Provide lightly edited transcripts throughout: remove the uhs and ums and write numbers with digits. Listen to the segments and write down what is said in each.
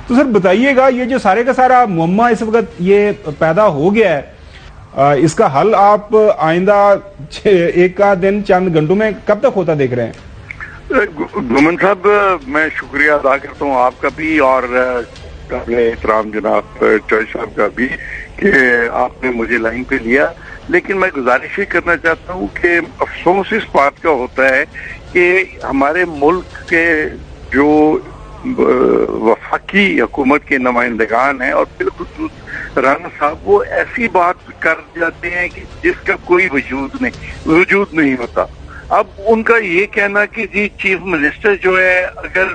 تو سر بتائیے گا یہ جو سارے کا سارا معمہ اس وقت یہ پیدا ہو گیا ہے، اس کا حل آپ آئندہ ایک کا دن چند گھنٹوں میں کب تک ہوتا دیکھ رہے ہیں؟ گومن صاحب، میں شکریہ ادا کرتا ہوں آپ کا بھی اور قابل احترام جناب چوہدری صاحب کا بھی کہ آپ نے مجھے لائن پہ لیا، لیکن میں گزارش یہ کرنا چاہتا ہوں کہ افسوس اس بات کا ہوتا ہے کہ ہمارے ملک کے جو وفاقی حکومت کے نمائندگان ہیں اور بالخصوص رانا صاحب، وہ ایسی بات کر جاتے ہیں کہ جس کا کوئی وجود نہیں ہوتا۔ اب ان کا یہ کہنا کہ جی چیف منسٹر جو ہے اگر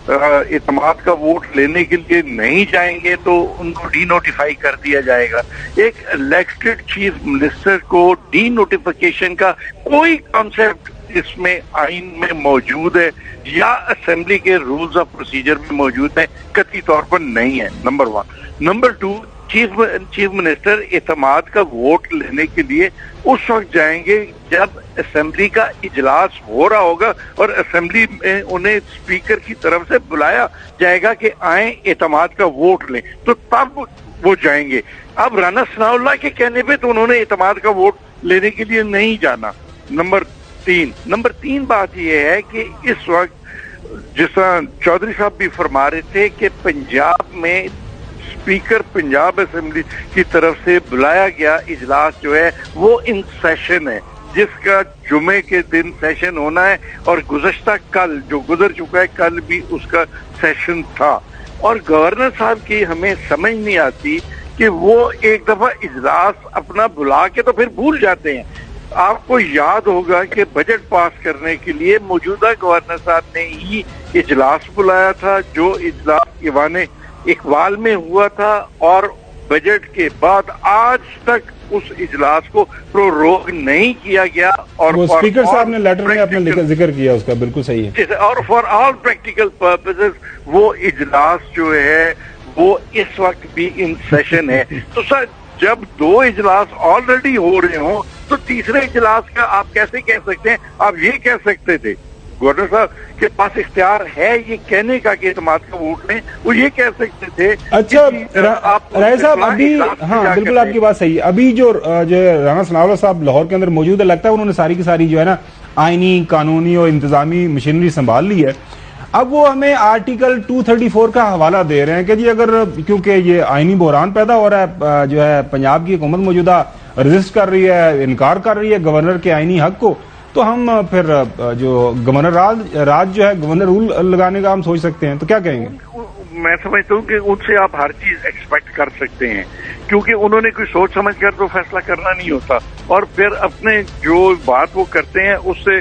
اعتماد کا ووٹ لینے کے لیے نہیں جائیں گے تو ان کو ڈی نوٹیفائی کر دیا جائے گا۔ ایک الیکٹڈ چیف منسٹر کو ڈی نوٹیفیکیشن کا کوئی کانسیپٹ اس میں آئین میں موجود ہے یا اسمبلی کے رولز آف پروسیجر میں موجود ہے؟ قطعی طور پر نہیں ہے، نمبر 1۔ نمبر 2، چیف منسٹر اعتماد کا ووٹ لینے کے لیے اس وقت جائیں گے جب اسمبلی کا اجلاس ہو رہا ہوگا اور اسمبلی میں انہیں اسپیکر کی طرف سے بلایا جائے گا کہ آئیں اعتماد کا ووٹ لیں، تو تب وہ جائیں گے۔ اب رانا ثناء اللہ کے کہنے پہ تو انہوں نے اعتماد کا ووٹ لینے کے لیے نہیں جانا۔ نمبر تین بات یہ ہے کہ اس وقت جس طرح چودھری صاحب بھی فرما رہے تھے کہ پنجاب میں اسپیکر پنجاب اسمبلی کی طرف سے بلایا گیا اجلاس جو ہے وہ ان سیشن ہے، جس کا جمعے کے دن سیشن ہونا ہے، اور گزشتہ کل جو گزر چکا ہے کل بھی اس کا سیشن تھا۔ اور گورنر صاحب کی ہمیں سمجھ نہیں آتی کہ وہ ایک دفعہ اجلاس اپنا بلا کے تو پھر بھول جاتے ہیں۔ آپ کو یاد ہوگا کہ بجٹ پاس کرنے کے لیے موجودہ گورنر صاحب نے ہی اجلاس بلایا تھا، جو اجلاس ایوان اقبال میں ہوا تھا، اور بجٹ کے بعد آج تک اس اجلاس کو پروروگ نہیں کیا گیا، اور اسپیکر صاحب نے لیٹر میں اپنا ذکر کیا اس کا، بالکل صحیح ہے۔ اور فار آل پریکٹیکل پرپزز وہ اجلاس جو ہے وہ اس وقت بھی ان سیشن ہے۔ تو سر جب 2 اجلاس آلریڈی ہو رہے ہوں تو تیسرے اجلاس کا آپ کیسے کہہ سکتے ہیں؟ آپ یہ کہہ سکتے تھے گورنر صاحب کے پاس اختیار ہے یہ کہنے کا کہ اعتماد کا ووٹ لیں، وہ یہ کہہ سکتے تھے۔ اچھا رائے صاحب، ابھی ہاں بالکل آپ کی بات صحیح ہے، ابھی جو رانا ثناء اللہ صاحب لاہور کے اندر موجود ہے، لگتا ہے انہوں نے ساری کی ساری جو ہے نا آئینی، قانونی اور انتظامی مشینری سنبھال لی ہے۔ اب وہ ہمیں آرٹیکل 234 کا حوالہ دے رہے ہیں کہ جی اگر کیونکہ یہ آئینی بحران پیدا ہو رہا ہے، جو ہے پنجاب کی حکومت موجودہ ریزسٹ کر رہی ہے، انکار کر رہی ہے گورنر کے آئینی حق کو، تو ہم پھر جو گورنر راج جو ہے گورنر رول لگانے کا ہم سوچ سکتے ہیں، تو کیا کہیں گے؟ میں سمجھتا ہوں کہ ان سے آپ ہر چیز ایکسپیکٹ کر سکتے ہیں، کیونکہ انہوں نے کوئی سوچ سمجھ کر تو فیصلہ کرنا نہیں ہوتا، اور پھر اپنے جو بات وہ کرتے ہیں اس سے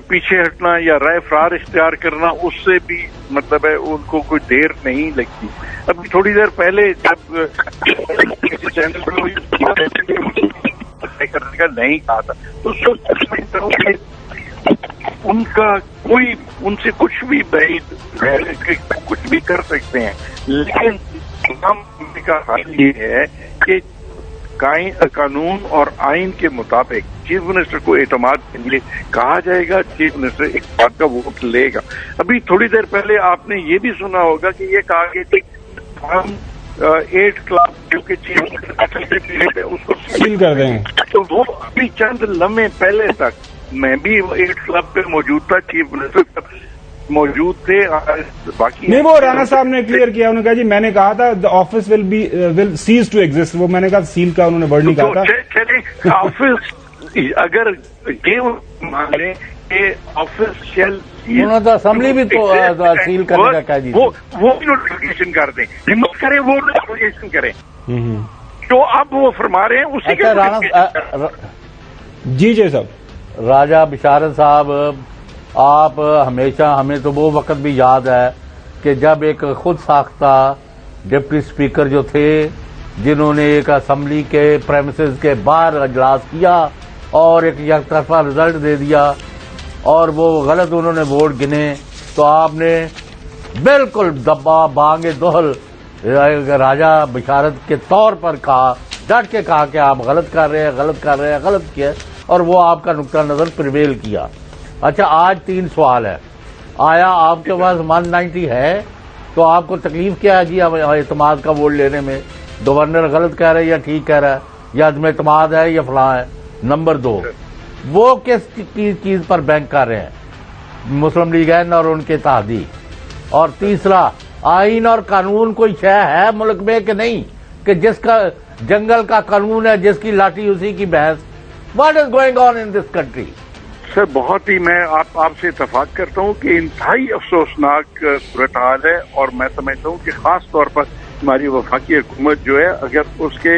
پیچھے ہٹنا یا رائے فرار اختیار کرنا، اس سے بھی مطلب ہے ان کو کوئی دیر نہیں لگتی۔ ابھی تھوڑی دیر پہلے جب کرنے کا نہیں کہا تھا تو سمجھتا ہوں کہ ان کا کوئی ان سے کچھ بھی بعید کچھ بھی کر سکتے ہیں، لیکن کا حال یہ ہے کہ قانون اور آئین کے مطابق چیف منسٹر کو اعتماد کے لیے کہا جائے گا، چیف منسٹر اعتماد کا ووٹ لے گا۔ ابھی تھوڑی دیر پہلے آپ نے یہ بھی سنا ہوگا کہ یہ کہا کہ ہم 8 کلب جو کہ چیف منسٹر اس کو سیل کر دیں گے، تو وہ ابھی چند لمحے پہلے تک میں بھی 8 کلب پہ موجود تھا، چیف منسٹر موجود تھے، باقی نہیں وہ رانا صاحب نے کلیئر کیا، انہوں نے کہا جی میں نے کہا تھا the office will cease to exist، وہ میں نے کہا سیل کا انہوں نے ورڈ نہیں کہا تھا۔ چلیں آفس اگر یہ مان لیں کہ آفس شیل انہوں نے تو اسمبلی بھی تو سیل کرنے کا کہا جی، وہ بھی نوٹیفکیشن کر دیں، ہمت کریں وہ نوٹیفکیشن کریں، تو اب وہ فرما رہے ہیں اسی کے جی صاحب۔ راجہ بشارت صاحب، آپ ہمیشہ ہمیں تو وہ وقت بھی یاد ہے کہ جب ایک خود ساختہ ڈپٹی اسپیکر جو تھے جنہوں نے ایک اسمبلی کے پریمیسز کے باہر اجلاس کیا اور ایک یک طرفہ رزلٹ دے دیا اور وہ غلط انہوں نے ووٹ گنے، تو آپ نے بالکل دبا بانگ دہل راجہ بشارت کے طور پر کہا، ڈٹ کے کہا کہ آپ غلط کر رہے ہیں، غلط کیا، اور وہ آپ کا نقطہ نظر پریویل کیا۔ اچھا آج 3 سوال ہے، آیا آپ کے پاس 190 ہے تو آپ کو تکلیف کیا ہے جی اعتماد کا ووٹ لینے میں؟ گورنر غلط کہہ رہا ہے یا ٹھیک کہہ رہا ہے، یا عدم اعتماد ہے یا فلاں ہے؟ نمبر 2، وہ کس چیز پر بینک کر رہے ہیں؟ مسلم لیگ اور ان کے اتحادی۔ اور تیسرا، آئین اور قانون کوئی شے ہے ملک میں کہ نہیں، کہ جس کا جنگل کا قانون ہے، جس کی لاٹھی اسی کی بھینس؟ What is going on in this country? Sir بہت ہی میں آپ سے اتفاق کرتا ہوں کہ انتہائی افسوسناک صورتحال ہے، اور میں سمجھتا ہوں کہ خاص طور پر ہماری وفاقی حکومت جو ہے، اگر اس کے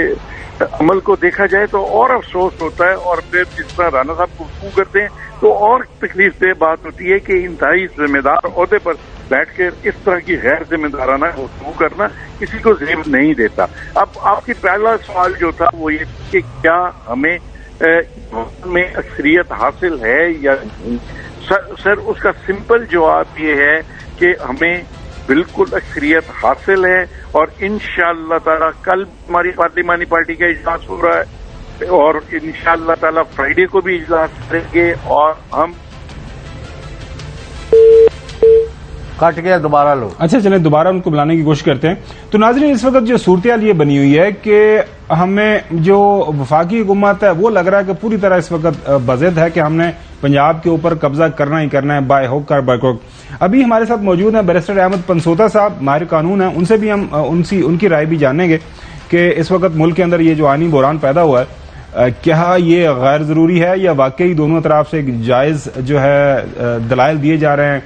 عمل کو دیکھا جائے تو اور افسوس ہوتا ہے، اور پھر جس طرح رانا صاحب گفتگو کرتے ہیں تو اور تکلیف دہ بات ہوتی ہے کہ انتہائی ذمہ دار عہدے پر بیٹھ کر اس طرح کی غیر ذمہ دارانہ گفتگو کرنا کسی کو زیب نہیں دیتا۔ اب آپ کی پہلا سوال جو تھا وہ یہ کہ کیا ہمیں میں اکثریت حاصل ہے یا نہیں؟ سر اس کا سمپل جواب یہ ہے کہ ہمیں بالکل اکثریت حاصل ہے، اور انشاءاللہ تعالی کل ہماری پارلیمانی پارٹی کا اجلاس ہو رہا ہے، اور انشاءاللہ تعالی فرائیڈے کو بھی اجلاس کریں گے، اور ہم کٹ گیا، دوبارہ لو۔ اچھا چلیں دوبارہ ان کو بلانے کی کوشش کرتے ہیں۔ تو ناظرین، اس وقت جو صورتحال یہ بنی ہوئی ہے کہ ہمیں جو وفاقی حکومت ہے وہ لگ رہا ہے کہ پوری طرح اس وقت بضد ہے کہ ہم نے پنجاب کے اوپر قبضہ کرنا ہی کرنا ہے، بائی ہوک کر بائی کروک۔ ابھی ہمارے ساتھ موجود ہیں بیرسٹر احمد پنسوتا صاحب، ماہر قانون ہیں، ان سے بھی ہم ان کی رائے بھی جانیں گے کہ اس وقت ملک کے اندر یہ جو آئینی بحران پیدا ہوا ہے، کیا یہ غیر ضروری ہے یا واقعی دونوں طرف سے جائز جو ہے دلائل دیے جا رہے ہیں؟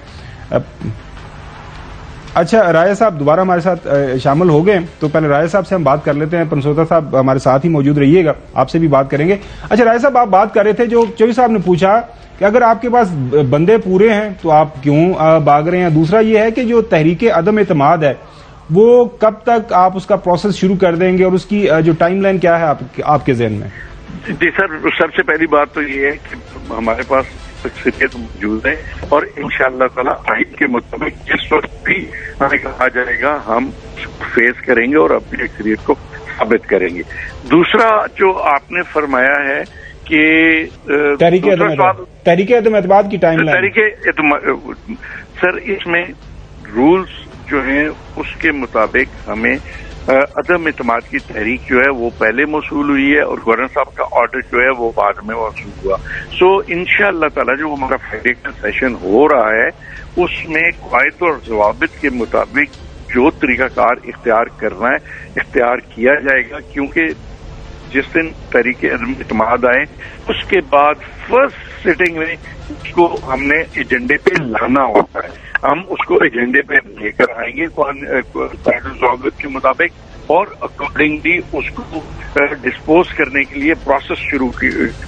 اچھا رائے صاحب دوبارہ ہمارے ساتھ شامل ہو گئے، تو پہلے رائے صاحب سے ہم بات کر لیتے ہیں۔ پنسوتا صاحب ہمارے ساتھ ہی موجود رہیے گا، آپ سے بھی بات کریں گے۔ اچھا رائے صاحب، آپ بات کر رہے تھے، جو چوہی صاحب نے پوچھا کہ اگر آپ کے پاس بندے پورے ہیں تو آپ کیوں بھاگ رہے ہیں؟ دوسرا یہ ہے کہ جو تحریک عدم اعتماد ہے وہ کب تک آپ اس کا پروسیس شروع کر دیں گے، اور اس کی جو ٹائم لائن کیا ہے آپ کے ذہن میں؟ جی سر، سب سے پہلی بات تو یہ ہے کہ ہمارے پاس اکثریت موجود ہے، اور انشاءاللہ تعالی آئین کے مطابق جس وقت بھی ہمیں کہا جائے گا ہم فیس کریں گے اور اپنی اکثریت کو ثابت کریں گے۔ دوسرا جو آپ نے فرمایا ہے کہ تحریک عدم اعتماد کی ٹائم لائن، سر اس میں رولز جو ہیں اس کے مطابق ہمیں عدم اعتماد کی تحریک جو ہے وہ پہلے موصول ہوئی ہے، اور گورنر صاحب کا آرڈر جو ہے وہ بعد میں موصول ہوا۔ سو انشاءاللہ تعالی جو ہمارا فرائیڈے کا سیشن ہو رہا ہے اس میں قواعد اور ضوابط کے مطابق جو طریقہ کار اختیار کرنا ہے اختیار کیا جائے گا، کیونکہ جس دن تحریک عدم اعتماد آئے اس کے بعد فرسٹ سٹنگ میں اس کو ہم نے ایجنڈے پہ لانا ہوتا ہے، ہم اس کو ایجنڈے پہ لے کر آئیں گے قواعد و ضوابط کے مطابق، اور اکارڈنگلی اس کو ڈسپوز کرنے کے لیے پروسیس شروع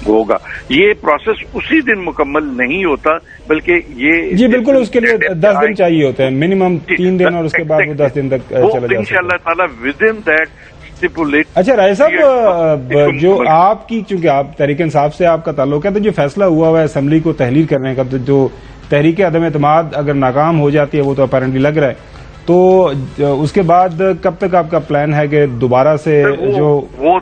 ہوگا۔ یہ پروسیس اسی دن مکمل نہیں ہوتا، بلکہ یہ جی بالکل اس کے لیے 10 دن چاہیے ہوتے ہیں، منیمم 3 دن، اور اس کے بعد وہ 10 دن تک چلا جا سکتا ہے انشاءاللہ تعالی ود ان دیٹ۔ اچھا رائے صاحب، جو آپ کی چونکہ آپ تحریک انصاف سے آپ کا تعلق ہے، تو جو فیصلہ ہوا ہے اسمبلی کو تحلیل کرنے کا، جو تحریک عدم اعتماد اگر ناکام ہو جاتی ہے، وہ تو اپیرنٹلی لگ رہا ہے، تو اس کے بعد کب تک آپ کا پلان ہے کہ دوبارہ سے وہ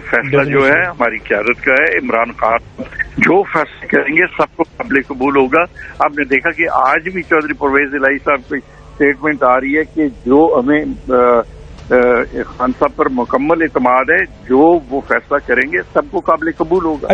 فیصلہ جو ہے ہماری قیادت کا ہے، عمران خان جو فیصلے کریں گے سب کو قابل قبول ہوگا۔ آپ نے دیکھا کہ آج بھی چودھری پرویز الہی صاحب کی اسٹیٹمنٹ آ رہی ہے کہ جو ہمیں خان صاحب پر مکمل اعتماد ہے، جو وہ فیصلہ کریں گے سب کو قابل قبول ہوگا۔